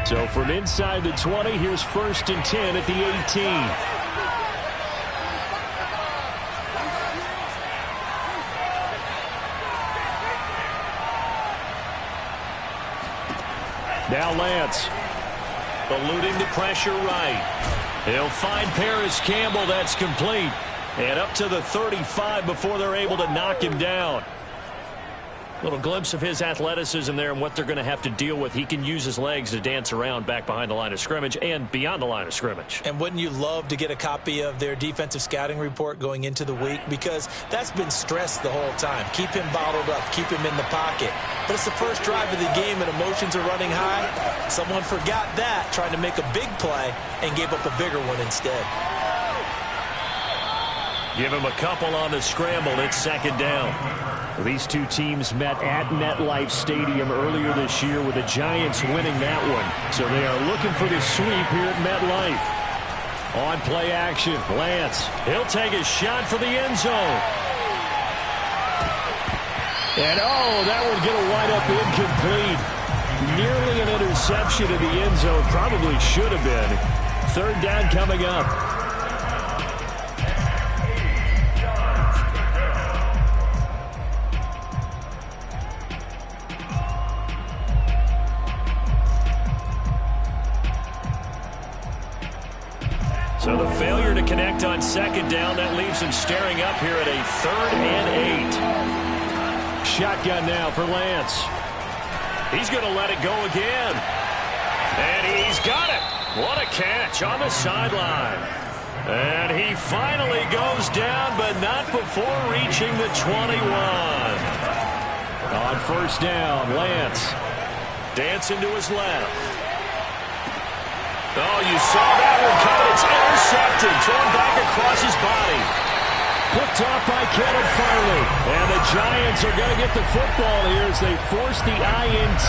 So from inside the 20, here's 1st and 10 at the 18. Now Lance, eluding the pressure right. He'll find Paris Campbell. That's complete. And up to the 35 before they're able to knock him down. Little glimpse of his athleticism there and what they're going to have to deal with. He can use his legs to dance around back behind the line of scrimmage and beyond the line of scrimmage. And wouldn't you love to get a copy of their defensive scouting report going into the week? Because that's been stressed the whole time. Keep him bottled up. Keep him in the pocket. But it's the first drive of the game and emotions are running high. Someone forgot that, trying to make a big play, and gave up a bigger one instead. Give him a couple on the scramble. It's 2nd down. These two teams met at MetLife Stadium earlier this year with the Giants winning that one. So they are looking for the sweep here at MetLife. On play action, Lance. He'll take a shot for the end zone. And that would get a wide up incomplete. Nearly an interception in the end zone. Probably should have been. 3rd down coming up. So the failure to connect on 2nd down, that leaves him staring up here at a 3rd and 8. Shotgun now for Lance. He's going to let it go again. And he's got it. What a catch on the sideline. And he finally goes down, but not before reaching the 21. On 1st down, Lance dancing to his left. Oh, you saw that one coming. It's intercepted. Thrown back across his body. Picked off by Caleb Farley. And the Giants are going to get the football here as they force the INT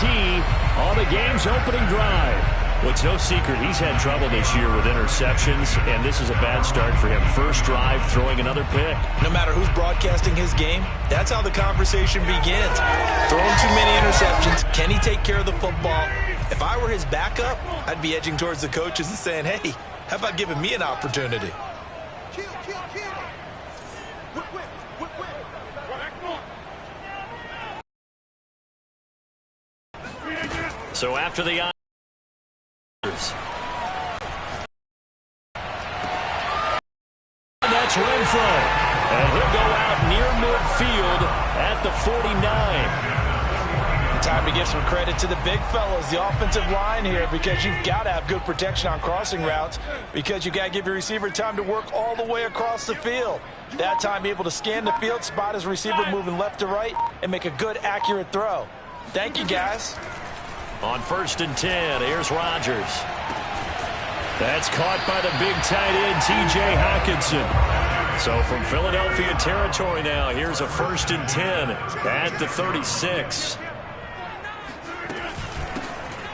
on the game's opening drive. Well, it's no secret he's had trouble this year with interceptions, and this is a bad start for him. First drive, throwing another pick. No matter who's broadcasting his game, that's how the conversation begins. Throwing too many interceptions. Can he take care of the football? If I were his backup, I'd be edging towards the coaches and saying, hey, how about giving me an opportunity? So after the that's Renfro. And he'll go out near midfield at the 49. Time to give some credit to the big fellas, the offensive line here, because you've got to have good protection on crossing routes, because you've got to give your receiver time to work all the way across the field. That time, be able to scan the field, spot his receiver moving left to right, and make a good, accurate throw. Thank you, guys. On 1st and 10, here's Rodgers. That's caught by the big tight end, T.J. Hockenson. So from Philadelphia territory now, here's a 1st and 10 at the 36.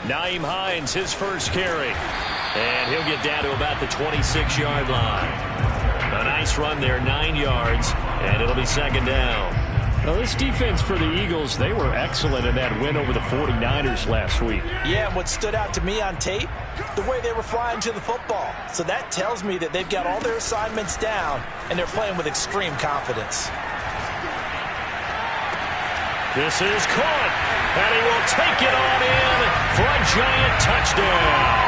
Nyheim Hines, his first carry. And he'll get down to about the 26-yard line. A nice run there, 9 yards, and it'll be 2nd down. Now, this defense for the Eagles, they were excellent in that win over the 49ers last week. Yeah, and what stood out to me on tape, the way they were flying to the football. So that tells me that they've got all their assignments down, and they're playing with extreme confidence. This is caught, and he will take it on in for a giant touchdown.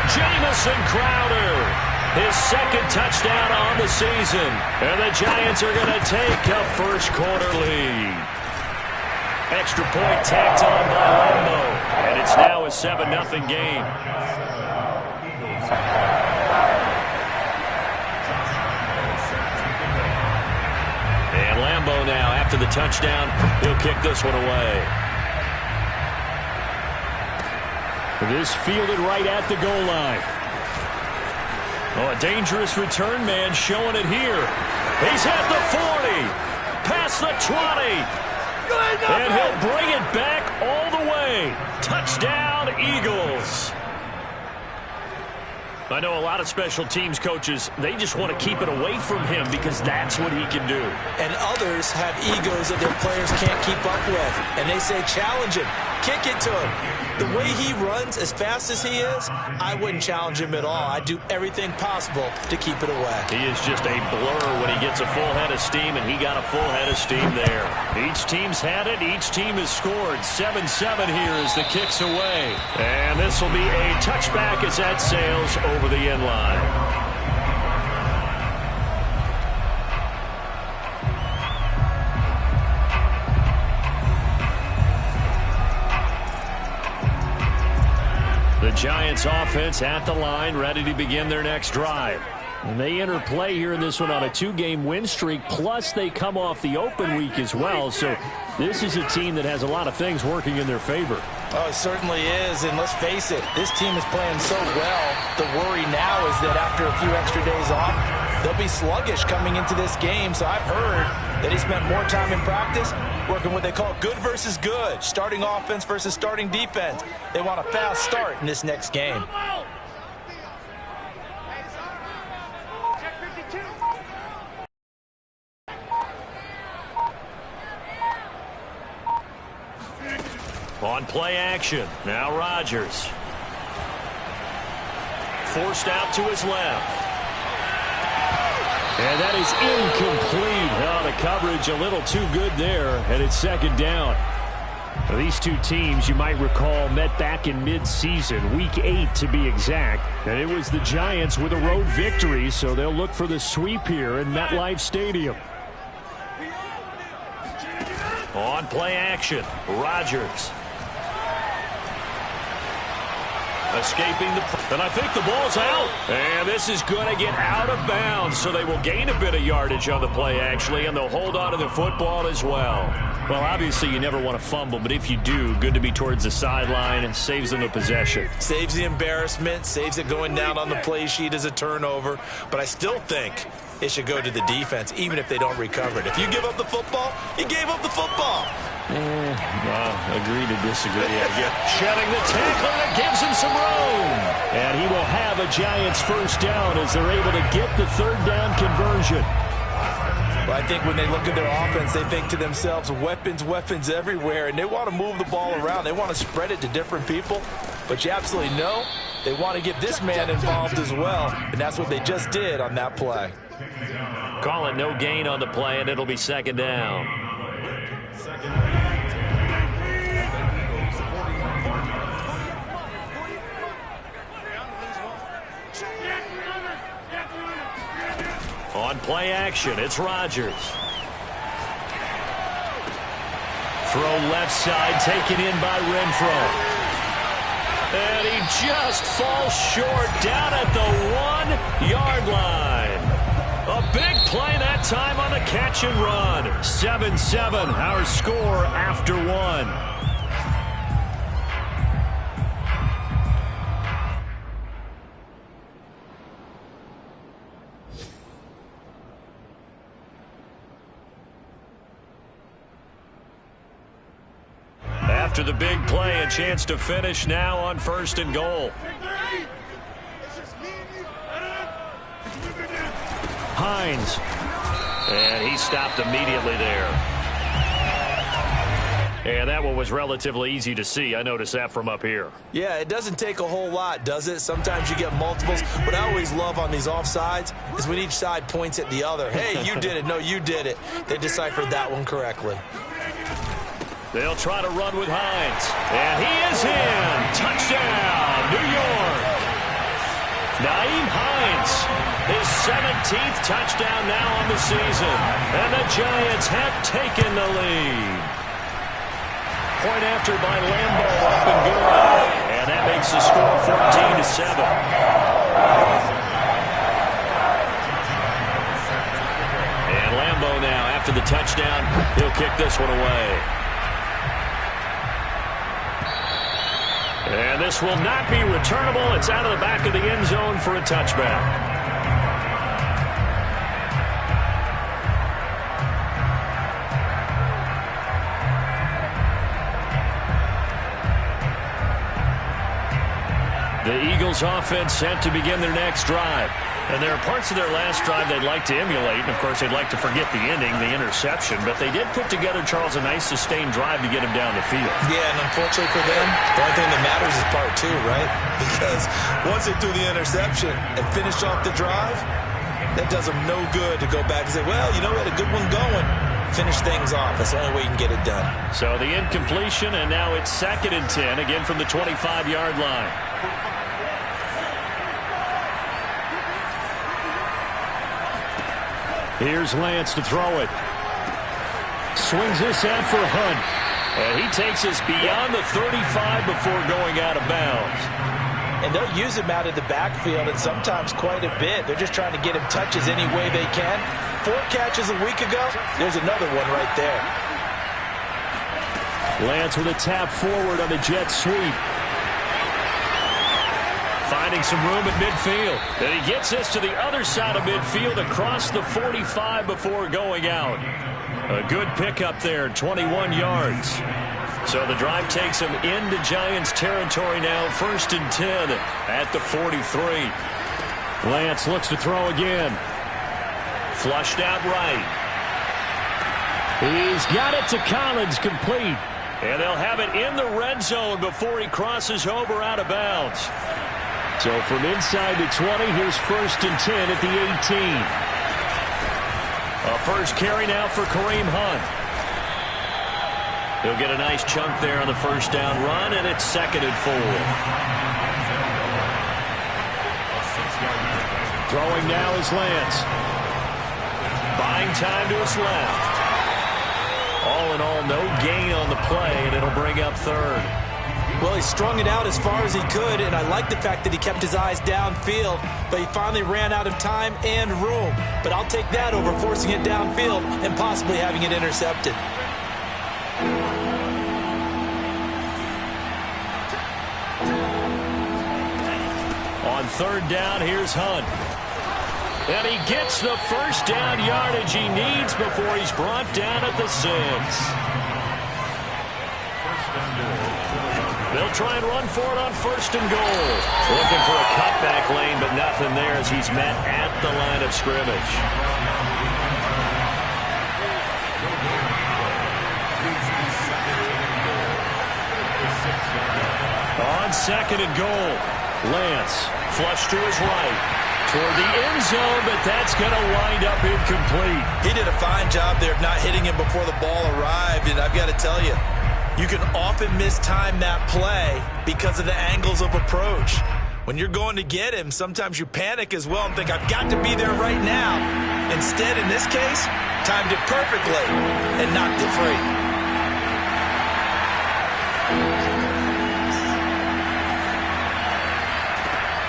Jamison Crowder, his 2nd touchdown on the season, and the Giants are going to take a first-quarter lead. Extra point tacked on by Lambo, and it's now a 7-0 game. And Lambo now, after the touchdown, he'll kick this one away. This fielded right at the goal line. Oh, a dangerous return man showing it here. He's at the 40, past the 20, and he'll bring it back all the way. Touchdown, Eagles. I know a lot of special teams coaches, they just want to keep it away from him because that's what he can do. And others have egos that their players can't keep up with. And they say challenge him. kick it to him. The way he runs as fast as he is, I wouldn't challenge him at all. I'd do everything possible to keep it away. He is just a blur when he gets a full head of steam, and he got a full head of steam there. Each team's had it. Each team has scored. 7-7 here as the kick's away. And this will be a touchback as that sails over the end line. The Giants offense at the line, ready to begin their next drive. And they enter play here in this one on a 2-game win streak, plus they come off the open week as well. So this is a team that has a lot of things working in their favor. Oh, it certainly is, and let's face it, this team is playing so well. The worry now is that after a few extra days off, they'll be sluggish coming into this game. So I've heard that he spent more time in practice working what they call good versus good, starting offense versus starting defense. They want a fast start in this next game. On play action, now Rodgers. Forced out to his left. And that is incomplete. Oh, the coverage a little too good there, and it's second down. Now, these two teams, you might recall, met back in mid-season, week 8 to be exact. And it was the Giants with a road victory, so they'll look for the sweep here in MetLife Stadium. On play action, Rodgers. Escaping and I think the ball's out. And this is going to get out of bounds, so they will gain a bit of yardage on the play, actually, and they'll hold on to the football as well. Well, obviously, you never want to fumble, but if you do, good to be towards the sideline. Saves them the possession. Saves the embarrassment, saves it going down on the play sheet as a turnover. But I still think it should go to the defense, even if they don't recover it. If you give up the football, you gave up the football. Agree to disagree, I guess. Shedding the tackle, and it gives him some room. And he will have a Giants first down as they're able to get the third down conversion. Well, I think when they look at their offense, they think to themselves, weapons, weapons everywhere, and they want to move the ball around. They want to spread it to different people, but you absolutely know they want to get this man involved as well, and that's what they just did on that play. Call it no gain on the play, and it'll be second down. On play action, it's Rodgers. Throw left side, taken in by Renfro. And he just falls short down at the 1-yard line. A big play that time on the catch and run. 7-7, our score after 1. After the big play, a chance to finish now on 1st and goal. Hines. And he stopped immediately there. And that one was relatively easy to see. I noticed that from up here. Yeah, it doesn't take a whole lot, does it? Sometimes you get multiples. What I always love on these offsides is when each side points at the other. Hey, you did it. No, you did it. They deciphered that one correctly. They'll try to run with Hines. And he is in. Touchdown, New York. Nyheim Hines, his 17th touchdown now on the season. And the Giants have taken the lead. Point after by Lambo, up and good. And that makes the score 14-7. And Lambo now, after the touchdown, he'll kick this one away. And this will not be returnable. It's out of the back of the end zone for a touchback. The Eagles offense set to begin their next drive. And there are parts of their last drive they'd like to emulate. And, of course, they'd like to forget the ending, the interception. But they did put together, Charles, a nice sustained drive to get him down the field. Yeah, and unfortunately for them, the only thing that matters is part two, right? Because once they threw the interception and finished off the drive, that does them no good to go back and say, well, you know, we had a good one going. Finish things off. That's the only way you can get it done. So the incompletion, and now it's 2nd and 10, again from the 25-yard line. Here's Lance to throw it. Swings this out for Hunt. And he takes us beyond the 35 before going out of bounds. And they'll use him out of the backfield, and sometimes quite a bit. They're just trying to get him touches any way they can. 4 catches a week ago. There's another one right there. Lance with a tap forward on the jet sweep. Finding some room at midfield. And he gets us to the other side of midfield across the 45 before going out. A good pickup there, 21 yards. So the drive takes him into Giants territory now, 1st and 10 at the 43. Lance looks to throw again. Flushed out right. He's got it to Collins, complete. And they'll have it in the red zone before he crosses over out of bounds. So from inside the 20, here's 1st and 10 at the 18. A first carry now for Kareem Hunt. He'll get a nice chunk there on the first down run, and it's 2nd and 4. Throwing now is Lance. Buying time to his left. All in all, no gain on the play, and it'll bring up 3rd. Well, he strung it out as far as he could, and I like the fact that he kept his eyes downfield, but he finally ran out of time and room. But I'll take that over forcing it downfield and possibly having it intercepted. On 3rd down, here's Hunt. And he gets the first down yardage he needs before he's brought down at the 6. They'll try and run for it on 1st and goal. Looking for a cutback lane, but nothing there as he's met at the line of scrimmage. On 2nd and goal, Lance flush to his right toward the end zone, but that's going to wind up incomplete. He did a fine job there of not hitting him before the ball arrived, and I've got to tell you, you can often mistime that play because of the angles of approach. When you're going to get him, sometimes you panic as well and think, I've got to be there right now. Instead, in this case, timed it perfectly and knocked it free.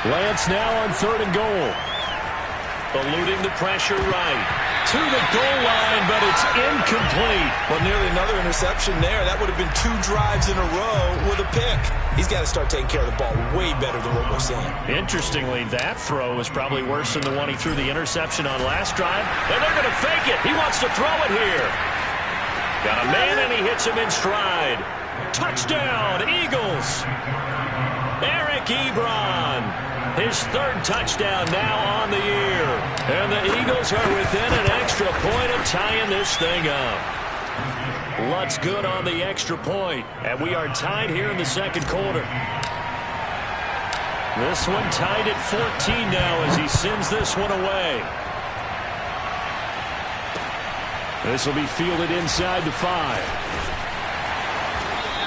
Lance now on 3rd and goal. Eluding the pressure right. To the goal line, but it's incomplete. Well, nearly another interception there. That would have been 2 drives in a row with a pick. He's got to start taking care of the ball way better than what we're seeing. Interestingly, that throw was probably worse than the one he threw the interception on last drive. And they're going to fake it. He wants to throw it here. Got a man, and he hits him in stride. Touchdown, Eagles. Eric Ebron. His 3rd touchdown now on the year. And the Eagles are within an extra point of tying this thing up. Lutz good on the extra point. And we are tied here in the 2nd quarter. This one tied at 14 now as he sends this one away. This will be fielded inside the 5.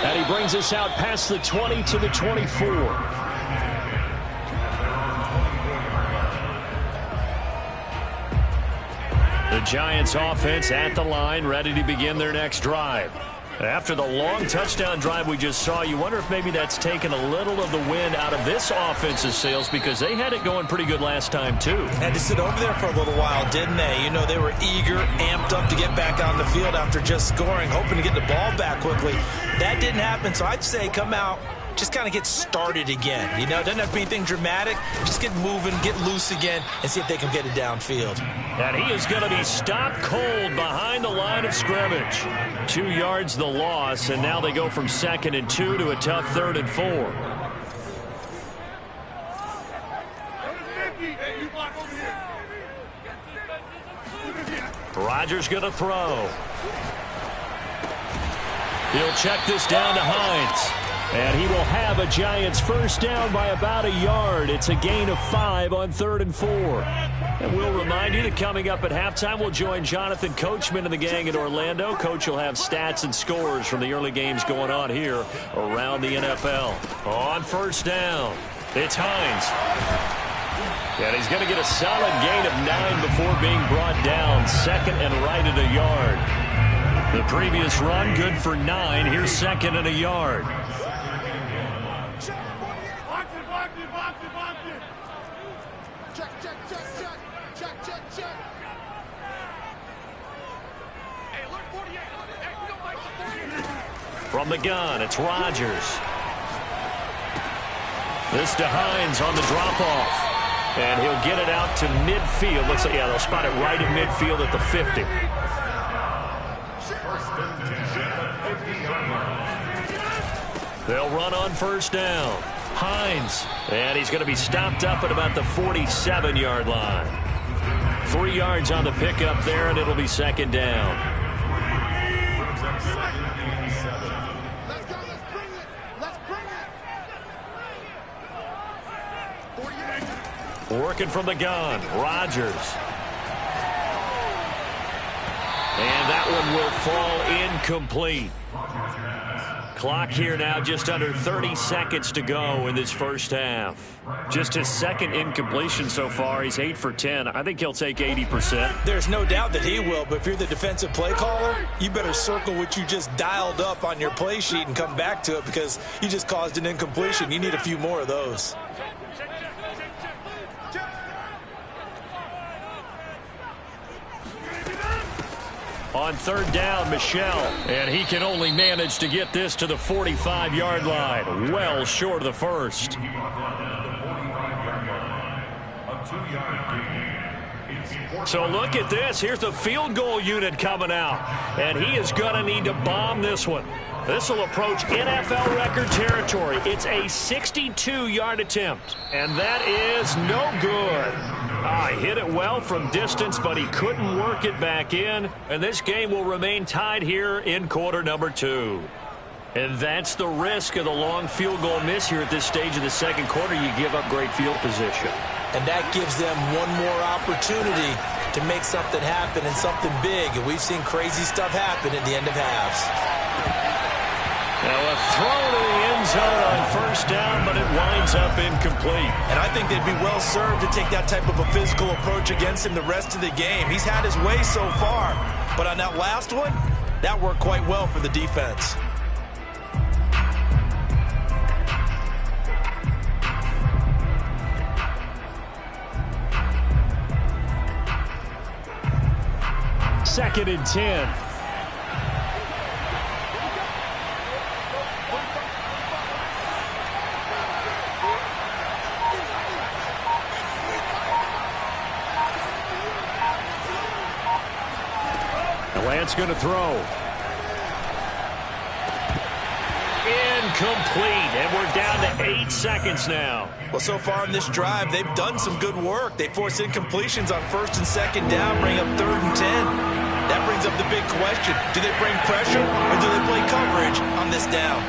And he brings us out past the 20 to the 24. The Giants offense at the line, ready to begin their next drive. After the long touchdown drive we just saw, you wonder if maybe that's taken a little of the wind out of this offense's sails because they had it going pretty good last time too. Had to sit over there for a little while, didn't they? You know, they were eager, amped up to get back on the field after just scoring, hoping to get the ball back quickly. That didn't happen, so I'd say come out, just kind of get started again. You know, doesn't have to be anything dramatic. Just get moving, get loose again, and see if they can get it downfield. And he is going to be stopped cold behind the line of scrimmage. 2 yards the loss, and now they go from 2nd and 2 to a tough 3rd and 4. Rodgers going to throw. He'll check this down to Hines. And he will have a Giants first down by about a yard. It's a gain of 5 on 3rd and 4. And we'll remind you that coming up at halftime, we'll join Jonathan Coachman and the gang in Orlando. Coach will have stats and scores from the early games going on here around the NFL. On first down, it's Hines. And he's going to get a solid gain of 9 before being brought down. 2nd and right at a yard. The previous run, good for 9. Here's 2nd and a yard. From the gun, it's Rodgers. This to Hines on the drop-off. And he'll get it out to midfield. Looks like, yeah, they'll spot it right at midfield at the 50. They'll run on first down. Hines. And he's going to be stopped up at about the 47-yard line. 3 yards on the pickup there, and it'll be 2nd down. Working from the gun, Rodgers. And that one will fall incomplete. Clock here now, just under 30 seconds to go in this first half. Just his 2nd incompletion so far. He's 8 for 10. I think he'll take 80%. There's no doubt that he will, but if you're the defensive play caller, you better circle what you just dialed up on your play sheet and come back to it because you just caused an incompletion. You need a few more of those. On 3rd down, Michel, and he can only manage to get this to the 45-yard line. Well short of the first. So look at this. Here's the field goal unit coming out, and he is going to need to bomb this one. This will approach NFL record territory. It's a 62-yard attempt, and that is no good. He hit it well from distance, but he couldn't work it back in. And this game will remain tied here in quarter number 2. And that's the risk of the long field goal miss here at this stage of the second quarter. You give up great field position. And that gives them one more opportunity to make something happen and something big. And we've seen crazy stuff happen at the end of halves. Now a throw to the end zone on first down, but it winds up incomplete. And I think they'd be well served to take that type of a physical approach against him the rest of the game. He's had his way so far, but on that last one, that worked quite well for the defense. Second and 10. Lance going to throw. Incomplete, and we're down to 8 seconds now. Well, so far in this drive, they've done some good work. They force incompletions on 1st and 2nd down, bring up 3rd and 10. That brings up the big question. Do they bring pressure, or do they play coverage on this down?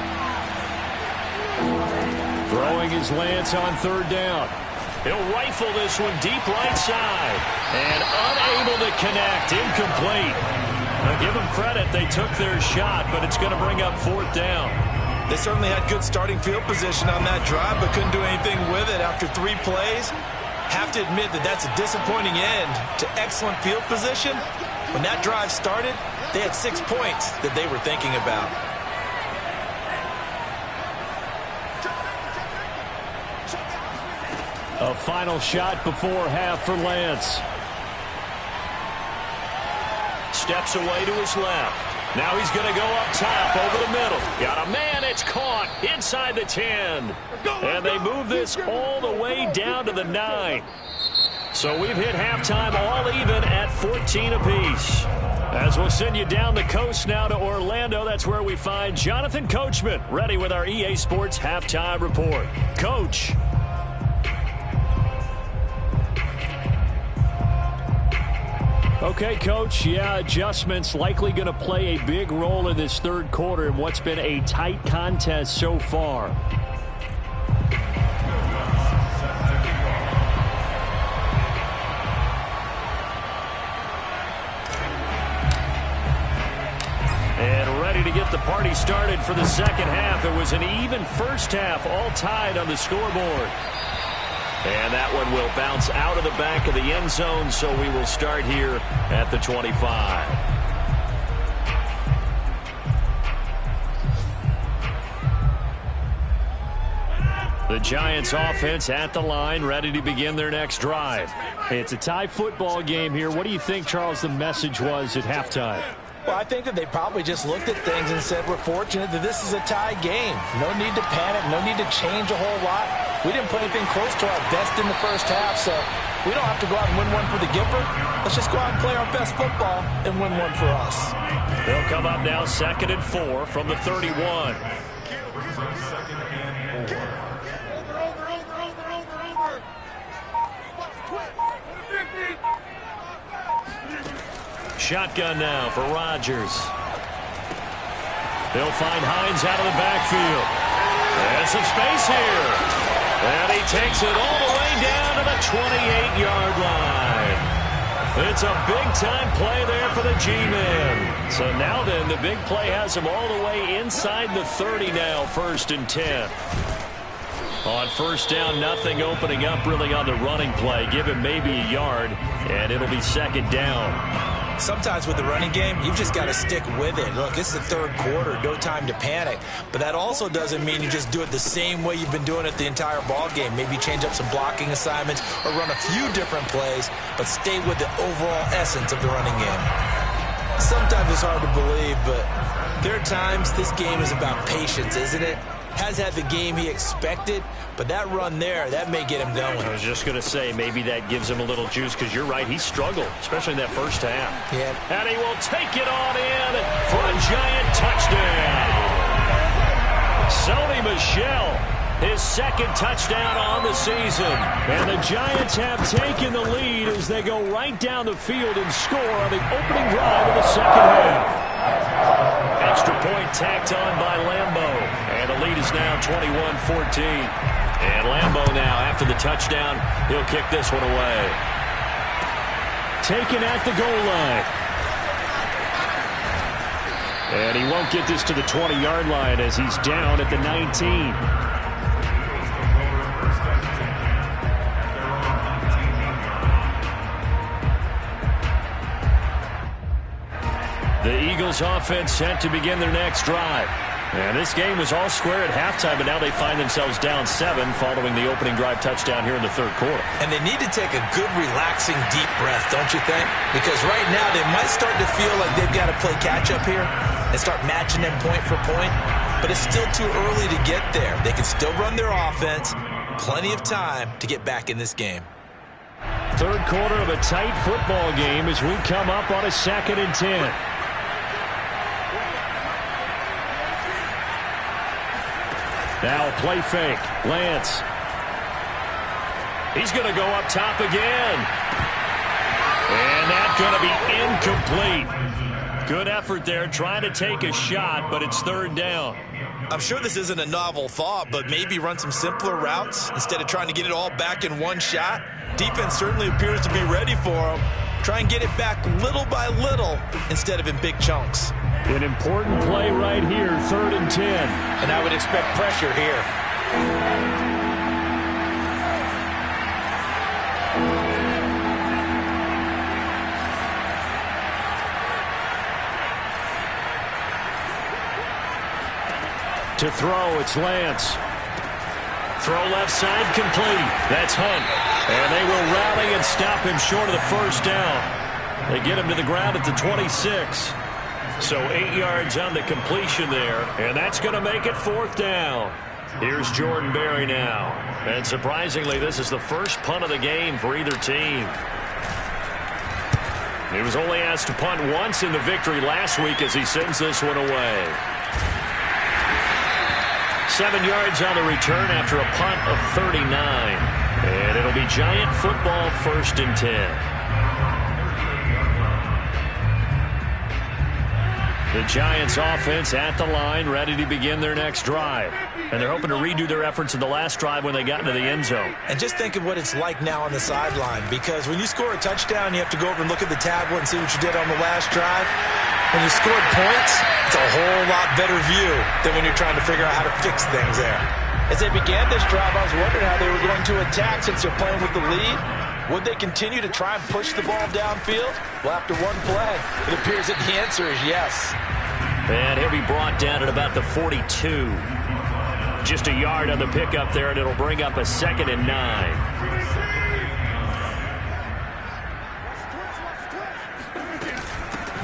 Throwing is Lance on 3rd down. He'll rifle this one deep right side. And unable to connect, incomplete. Now, give them credit, they took their shot, but it's going to bring up 4th down. They certainly had good starting field position on that drive, but couldn't do anything with it after 3 plays. Have to admit that that's a disappointing end to excellent field position. When that drive started, they had 6 points that they were thinking about. A final shot before half for Lance. Steps away to his left. Now he's going to go up top over the middle. Got a man, it's caught inside the 10. And they move this all the way down to the 9. So we've hit halftime all even at 14 apiece. As we'll send you down the coast now to Orlando, that's where we find Jonathan Coachman ready with our EA Sports Halftime Report. Coach. Okay, Coach, yeah, adjustments likely going to play a big role in this third quarter in what's been a tight contest so far. And ready to get the party started for the second half. It was an even first half, all tied on the scoreboard. And that one will bounce out of the back of the end zone, so we will start here at the 25. The Giants offense at the line, ready to begin their next drive. It's a tie football game here. What do you think, Charles, the message was at halftime? Well, I think that they probably just looked at things and said, we're fortunate that this is a tie game. No need to panic, no need to change a whole lot. We didn't play anything close to our best in the first half, so we don't have to go out and win one for the Gipper. Let's just go out and play our best football and win one for us. They'll come up now 2nd and 4 from the 31. Shotgun now for Rodgers. They'll find Hines out of the backfield. There's some space here. And he takes it all the way down to the 28-yard line. It's a big-time play there for the G-Men. So now then, the big play has him all the way inside the 30 now, 1st and 10. On first down, nothing opening up really on the running play. Give him maybe a yard, and it'll be 2nd down. Sometimes with the running game, you've just got to stick with it. Look, it's the third quarter, no time to panic. But that also doesn't mean you just do it the same way you've been doing it the entire ball game. Maybe change up some blocking assignments or run a few different plays, but stay with the overall essence of the running game. Sometimes it's hard to believe, but there are times this game is about patience, isn't it? Has had the game he expected, but that run there, that may get him going. I was just going to say, maybe that gives him a little juice, because you're right, he struggled, especially in that first half. Yeah. And he will take it on in for a giant touchdown. Sony Michel, his 2nd touchdown on the season. And the Giants have taken the lead as they go right down the field and score on the opening drive of the second half. Extra point tacked on by Lambo. And the lead is now 21-14. And Lambo now, after the touchdown, he'll kick this one away. Taken at the goal line. And he won't get this to the 20-yard line as he's down at the 19. The Eagles offense set to begin their next drive. And this game was all square at halftime, but now they find themselves down 7 following the opening drive touchdown here in the third quarter. And they need to take a good, relaxing, deep breath, don't you think? Because right now they might start to feel like they've got to play catch-up here and start matching them point for point. But it's still too early to get there. They can still run their offense. Plenty of time to get back in this game. Third quarter of a tight football game as we come up on a 2nd and 10. Now play fake. Lance. He's going to go up top again. And that's going to be incomplete. Good effort there trying to take a shot, but it's 3rd down. I'm sure this isn't a novel thought, but maybe run some simpler routes instead of trying to get it all back in one shot. Defense certainly appears to be ready for him. Try and get it back little by little instead of in big chunks. An important play right here, 3rd and 10. And I would expect pressure here. To throw, it's Lance. Throw left side, complete. That's Hunt. And they will rally and stop him short of the 1st down. They get him to the ground at the 26. So 8 yards on the completion there, and that's going to make it 4th down. Here's Jordan Berry now. And surprisingly, this is the first punt of the game for either team. He was only asked to punt once in the victory last week as he sends this one away. 7 yards on the return after a punt of 39. And it'll be Giant football, 1st and 10. The Giants offense at the line, ready to begin their next drive. And they're hoping to redo their efforts in the last drive when they got into the end zone. And just think of what it's like now on the sideline, because when you score a touchdown, you have to go over and look at the tablet and see what you did on the last drive. When you scored points, it's a whole lot better view than when you're trying to figure out how to fix things there. As they began this drive, I was wondering how they were going to attack since they're playing with the lead. Would they continue to try and push the ball downfield? Well, after one play, it appears that the answer is yes. And he'll be brought down at about the 42. Just a yard on the pickup there, and it'll bring up a 2nd and 9.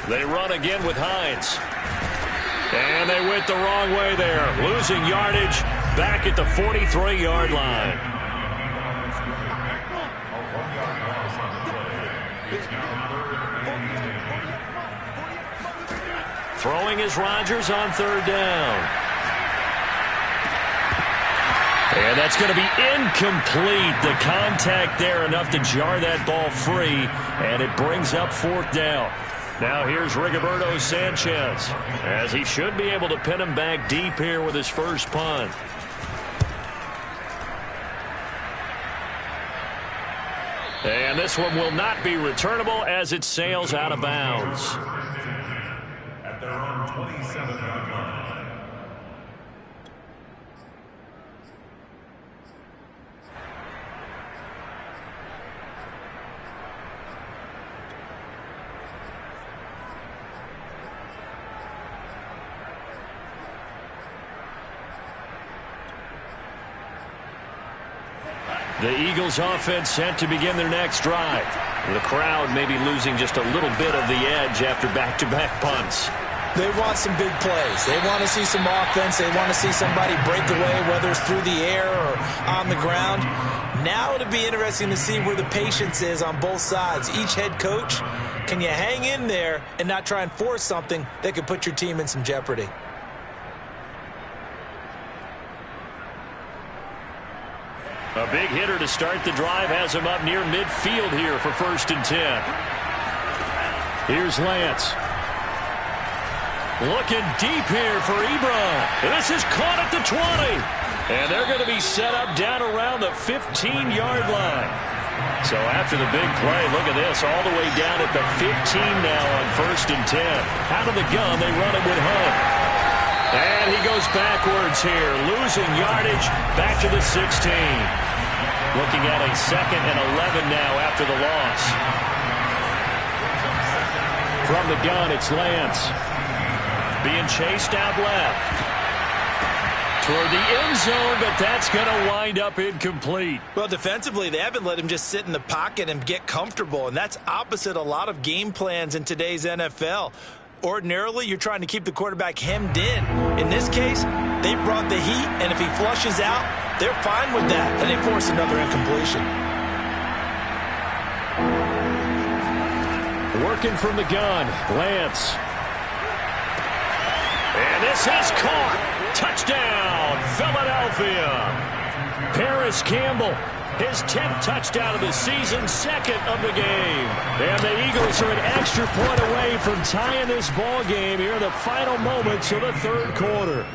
They run again with Hines. And they went the wrong way there. Losing yardage back at the 43-yard line. Throwing is Rodgers on 3rd down. And that's going to be incomplete. The contact there enough to jar that ball free, and it brings up 4th down. Now here's Rigoberto Sanchez, as he should be able to pin him back deep here with his first punt. And this one will not be returnable as it sails out of bounds. At their own 27-yard line. The Eagles offense set to begin their next drive. The crowd may be losing just a little bit of the edge after back-to-back punts. They want some big plays. They want to see some offense. They want to see somebody break away, whether it's through the air or on the ground. Now it'll be interesting to see where the patience is on both sides. Each head coach, can you hang in there and not try and force something that could put your team in some jeopardy? A big hitter to start the drive has him up near midfield here for 1st and 10. Here's Lance. Looking deep here for Ebron. This is caught at the 20. And they're going to be set up down around the 15-yard line. So after the big play, look at this, all the way down at the 15 now on 1st and 10. Out of the gun, they run it with Hunt. And he goes backwards here, losing yardage back to the 16. Looking at a 2nd and 11 now after the loss. From the gun, it's Lance. Being chased out left. Toward the end zone, but that's going to wind up incomplete. Well, defensively, they haven't let him just sit in the pocket and get comfortable, and that's opposite a lot of game plans in today's NFL. Ordinarily, you're trying to keep the quarterback hemmed in. In this case, they brought the heat, and if he flushes out, they're fine with that, and they force another incompletion. Working from the gun, Lance. And this is caught. Touchdown, Philadelphia. Paris Campbell, his 10th touchdown of the season, 2nd of the game. And the Eagles are an extra point away from tying this ball game here in the final moments of the 3rd quarter.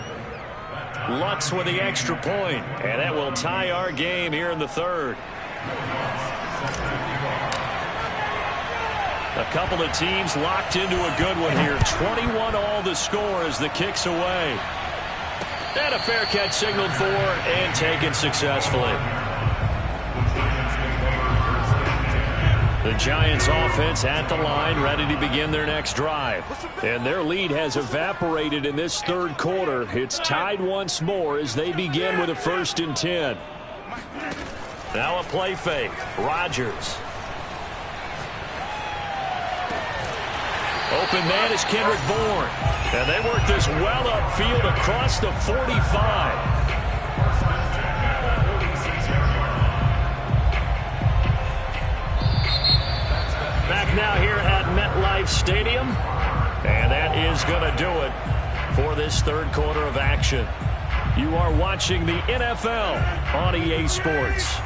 Lutz with the extra point, and that will tie our game here in the 3rd. A couple of teams locked into a good one here. 21 all the score as the kick's away. And a fair catch signaled for and taken successfully. The Giants offense at the line, ready to begin their next drive. And their lead has evaporated in this 3rd quarter. It's tied once more as they begin with a 1st and 10. Now a play fake. Rodgers. Open man is Kendrick Bourne. And they work this well upfield across the 45. Back now here at MetLife Stadium. And that is going to do it for this 3rd quarter of action. You are watching the NFL on EA Sports.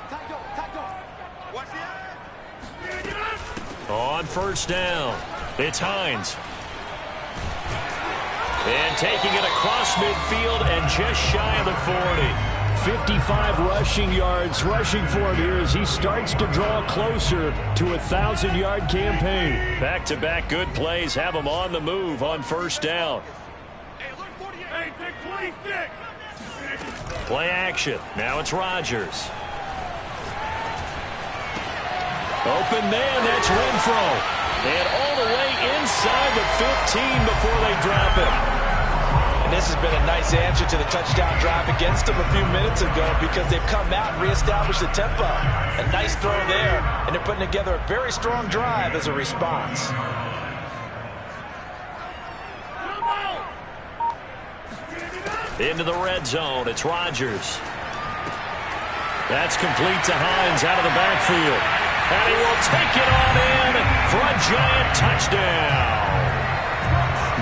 Tight first down. It's Hines. And taking it across midfield and just shy of the 40. 55 rushing yards rushing for him here as he starts to draw closer to a 1,000-yard campaign. Back-to-back good plays have him on the move on first down. Play action. Now it's Rodgers. Open man, that's Renfro. And all the way inside the 15 before they drop him. And this has been a nice answer to the touchdown drive against them a few minutes ago because they've come out and reestablished the tempo. A nice throw there, and they're putting together a very strong drive as a response. Into the red zone, it's Rodgers. That's complete to Hines out of the backfield. And he will take it on in for a giant touchdown.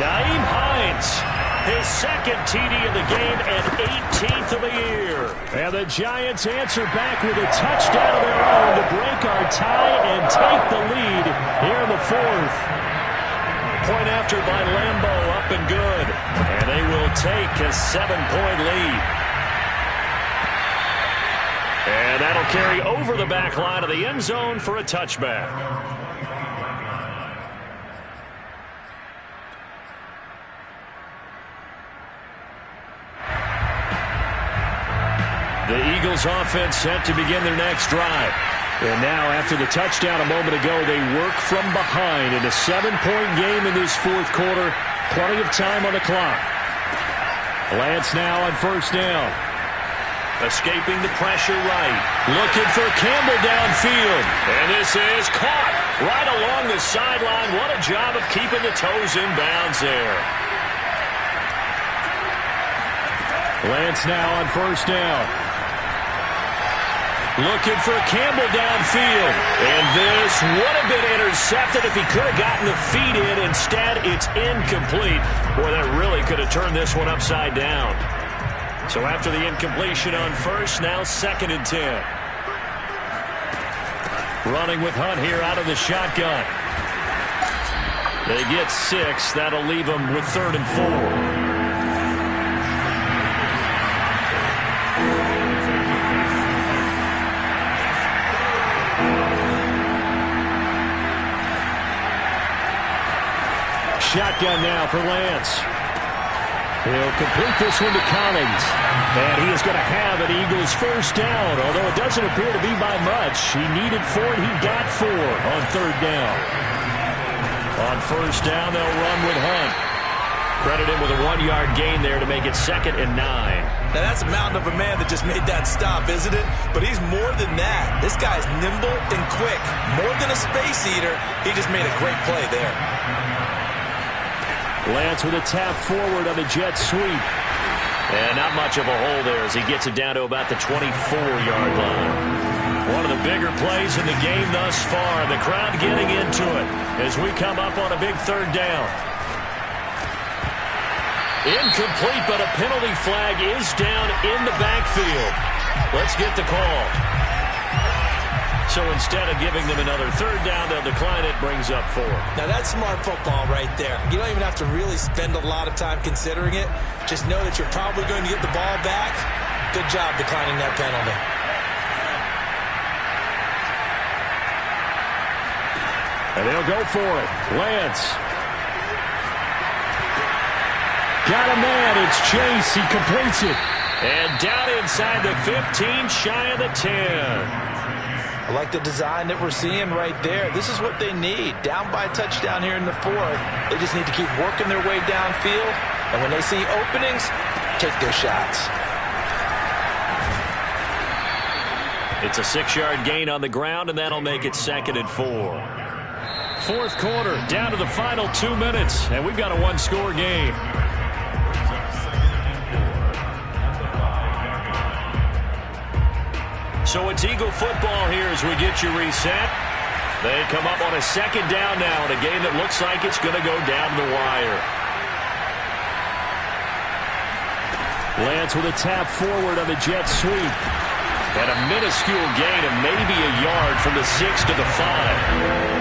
Nyheim Hines. His second TD of the game and 18th of the year. And the Giants answer back with a touchdown of their own to break our tie and take the lead here in the fourth. Point after by Lambeau, up and good. And they will take a 7-point lead. And that'll carry over the back line of the end zone for a touchback. The Eagles offense set to begin their next drive. And now after the touchdown a moment ago, they work from behind in a 7-point game in this fourth quarter. Plenty of time on the clock. Lance now on first down. Escaping the pressure right. Looking for Campbell downfield. And this is caught right along the sideline. What a job of keeping the toes in bounds there. Lance now on first down. Looking for Campbell downfield. And this would have been intercepted if he could have gotten the feet in. Instead, it's incomplete. Boy, that really could have turned this one upside down. So after the incompletion on first, now 2nd and 10. Running with Hunt here out of the shotgun. They get 6. That'll leave them with 3rd and 4. Shotgun now for Lance. He'll complete this one to Collins. And he is going to have an Eagles first down, although it doesn't appear to be by much. He needed 4, and he got 4 on 3rd down. On first down, they'll run with Hunt. Credit him with a 1-yard gain there to make it 2nd and 9. Now, that's a mountain of a man that just made that stop, isn't it? But he's more than that. This guy's nimble and quick. More than a space eater, he just made a great play there. Lance with a tap forward on the jet sweep. And not much of a hole there as he gets it down to about the 24-yard line. One of the bigger plays in the game thus far. The crowd getting into it as we come up on a big 3rd down. Incomplete, but a penalty flag is down in the backfield. Let's get the call. So instead of giving them another 3rd down, they'll decline it, brings up 4. Now, that's smart football right there. You don't even have to really spend a lot of time considering it. Just know that you're probably going to get the ball back. Good job declining that penalty. And they'll go for it. Lance. Got a man. It's Chase. He completes it. And down inside the 15, shy of the 10. I like the design that we're seeing right there. This is what they need. Down by a touchdown here in the 4th. They just need to keep working their way downfield. And when they see openings, take their shots. It's a 6-yard gain on the ground, and that'll make it 2nd and 4. Fourth quarter, down to the final 2 minutes, and we've got a 1-score game. So it's Eagle football here as we get you reset. They come up on a 2nd down now in a game that looks like it's going to go down the wire. Lance with a tap forward on the jet sweep. And a minuscule gain of maybe a yard from the 6 to the 5.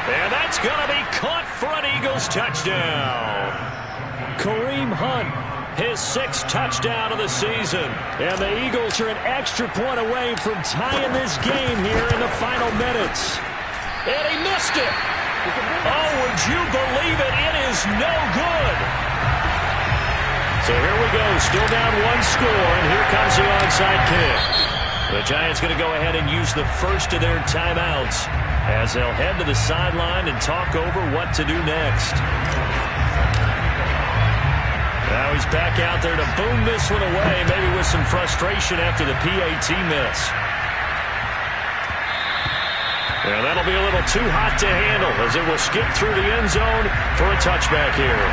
And that's going to be caught for an Eagles touchdown. Kareem Hunt, his 6th touchdown of the season. And the Eagles are an extra point away from tying this game here in the final minutes. And he missed it. Oh, would you believe it? It is no good. So here we go. Still down 1 score, and here comes the onside kick. The Giants going to go ahead and use the first of their timeouts as they'll head to the sideline and talk over what to do next. Now he's back out there to boom this one away, maybe with some frustration after the PAT miss. And that'll be a little too hot to handle as it will skip through the end zone for a touchback here.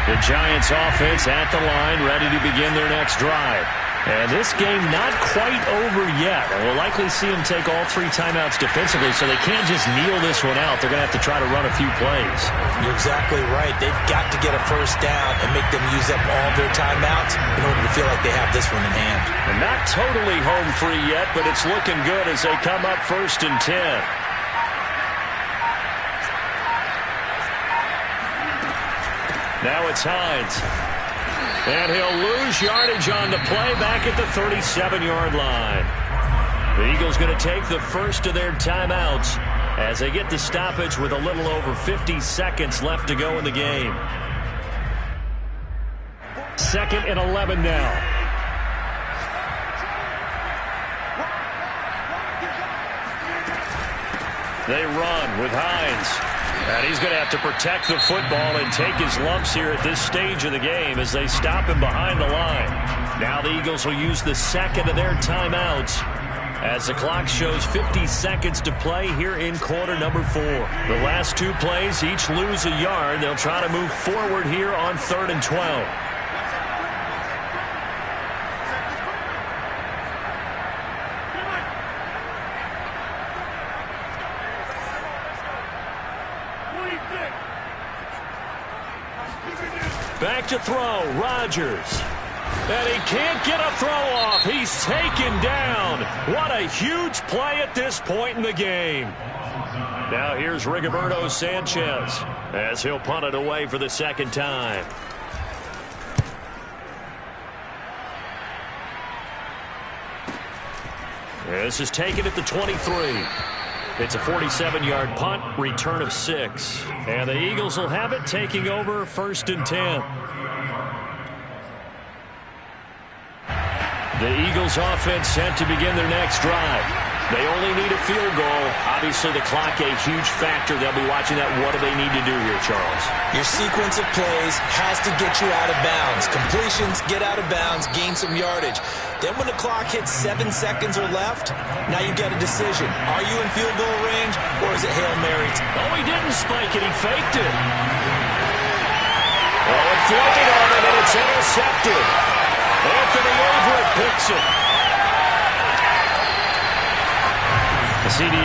The Giants offense at the line, ready to begin their next drive. And this game not quite over yet. And we'll likely see them take all 3 timeouts defensively, so they can't just kneel this one out. They're going to have to try to run a few plays. You're exactly right. They've got to get a first down and make them use up all their timeouts in order to feel like they have this one in hand. And not totally home free yet, but it's looking good as they come up 1st and 10. Now it's Hines. And he'll lose yardage on the play back at the 37-yard line. The Eagles going to take the first of their timeouts as they get the stoppage with a little over 50 seconds left to go in the game. 2nd and 11 now. They run with Hines. And he's going to have to protect the football and take his lumps here at this stage of the game as they stop him behind the line. Now the Eagles will use the 2nd of their timeouts as the clock shows 50 seconds to play here in quarter number 4. The last 2 plays each lose a yard. They'll try to move forward here on 3rd and 12. Back to throw, Rodgers. And he can't get a throw off. He's taken down. What a huge play at this point in the game. Now here's Rigoberto Sanchez as he'll punt it away for the 2nd time. This is taken at the 23. It's a 47-yard punt, return of 6. And the Eagles will have it, taking over 1st and 10. The Eagles offense set to begin their next drive. They only need a field goal. Obviously, the clock a huge factor. They'll be watching that. What do they need to do here, Charles? Your sequence of plays has to get you out of bounds. Completions, get out of bounds, gain some yardage. Then when the clock hits 7 seconds or left, now you get a decision. Are you in field goal range, or is it Hail Mary? Oh, he didn't spike it. He faked it. Oh, it floated on him, and it's intercepted. Anthony Everett picks it. The CD